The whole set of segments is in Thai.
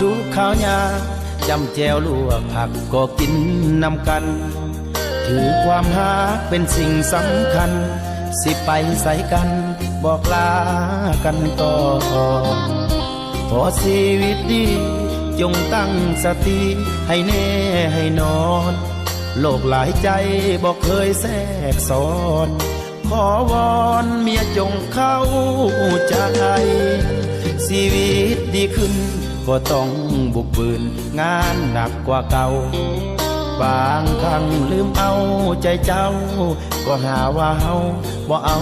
ทุกข้าวยาจำแจวลวกผักก็กินนำกันถือความหาเป็นสิ่งสำคัญสิไปใส่กันบอกลากันต่อพอชีวิตดีจงตั้งสติให้แน่ให้นอนโลกหลายใจบอกเคยแทรกสอนขอวอนเมียจงเข้าใจชีวิตดีขึ้นก็ต้องบุกบืนงานหนักกว่าเก่าบางครั้งลืมเอาใจเจ้าก็หาว่าเฮาบ่เอา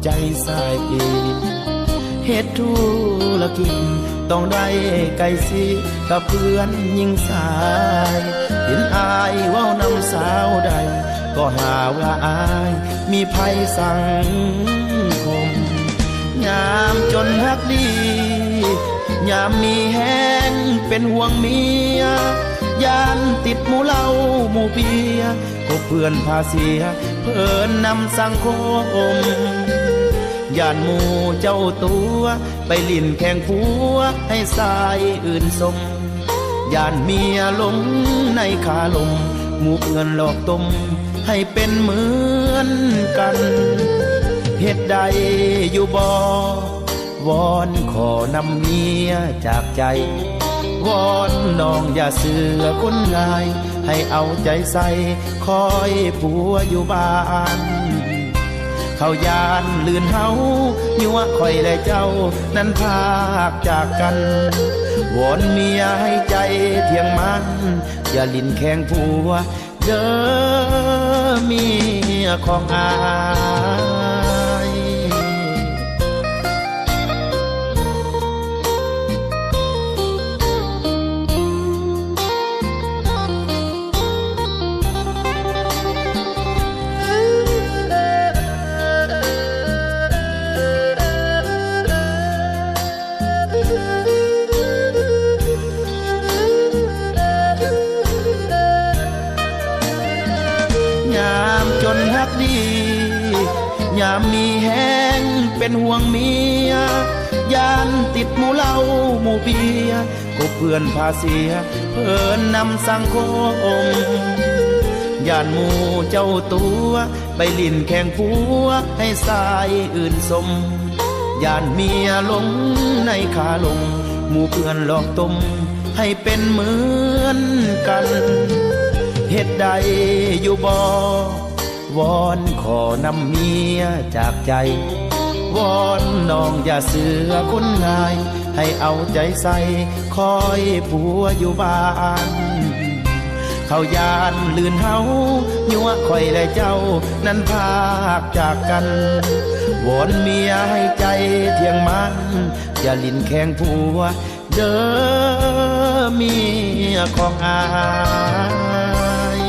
ใจใส่เฮ็ดธุรกิจต้องได้ไกลสิกับเพื่อนยิ่งสายเห็นอายเว้านำสาวใดก็หาว่าอายมีภัยสังคมยามจนฮักดียามมีแห้งเป็นห่วงเมียยานติดหมู่เหล้าหมู่เบียร์ก็เพื่อนพาเสียเพิ่นนำสังคมย่านหมู่เจ้าตัวไปลิ่นแข่งผัวให้สายอื่นสมย่านเมียหลงในขาลมหมู่เอื้อนหลอกต้มให้เป็นเหมือนกันเหตุใดอยู่บ่วอนขอนำเมียจากใจวอนน้องอย่าเสือคนง่ายให้เอาใจใส่คอยผัวอยู่บ้านเขายานลื่นเฮายั่วคอยและเจ้านั้นพากจากกันวอนเมียให้ใจเที่ยงมันอย่าลิ้นแข็งผัวเด้อเมียของอายจนฮักดียามมีแห้งเป็นห่วงเมียยานติดหมู่เหล้าหมู่เบียร์ก็เพื่อนพาเสียเพิ่นนำสังคมย่านหมู่เจ้าตัวไปลิ่นแข่งผัวให้สายอื่นสมย่านเมียหลงในขาลงหมู่เพื่อนหลอกต้มให้เป็นเหมือนกันเหตุใดอยู่บ่วอนขอนำเมียจากใจวอนน้องอย่าเสือคนง่ายให้เอาใจใส่คอยผัวอยู่บ้านเขายานลื่นเฮายั่วคอยและเจ้านั้นพากจากกันวอนเมียให้ใจเที่ยงมันอย่าลิ้นแข็งผัวเด้อเมียของอาย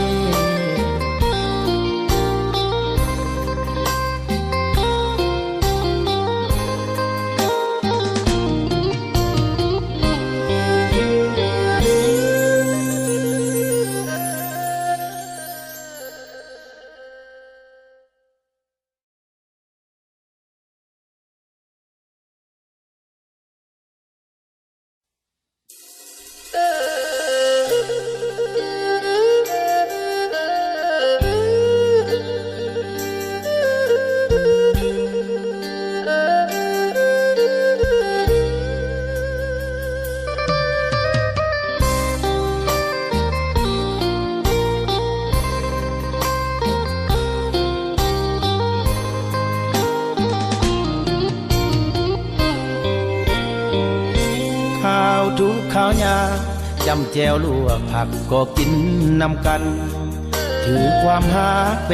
ทุกข้าวยาจำแจวลวกผักก็กินนำกันถือความหาเป็น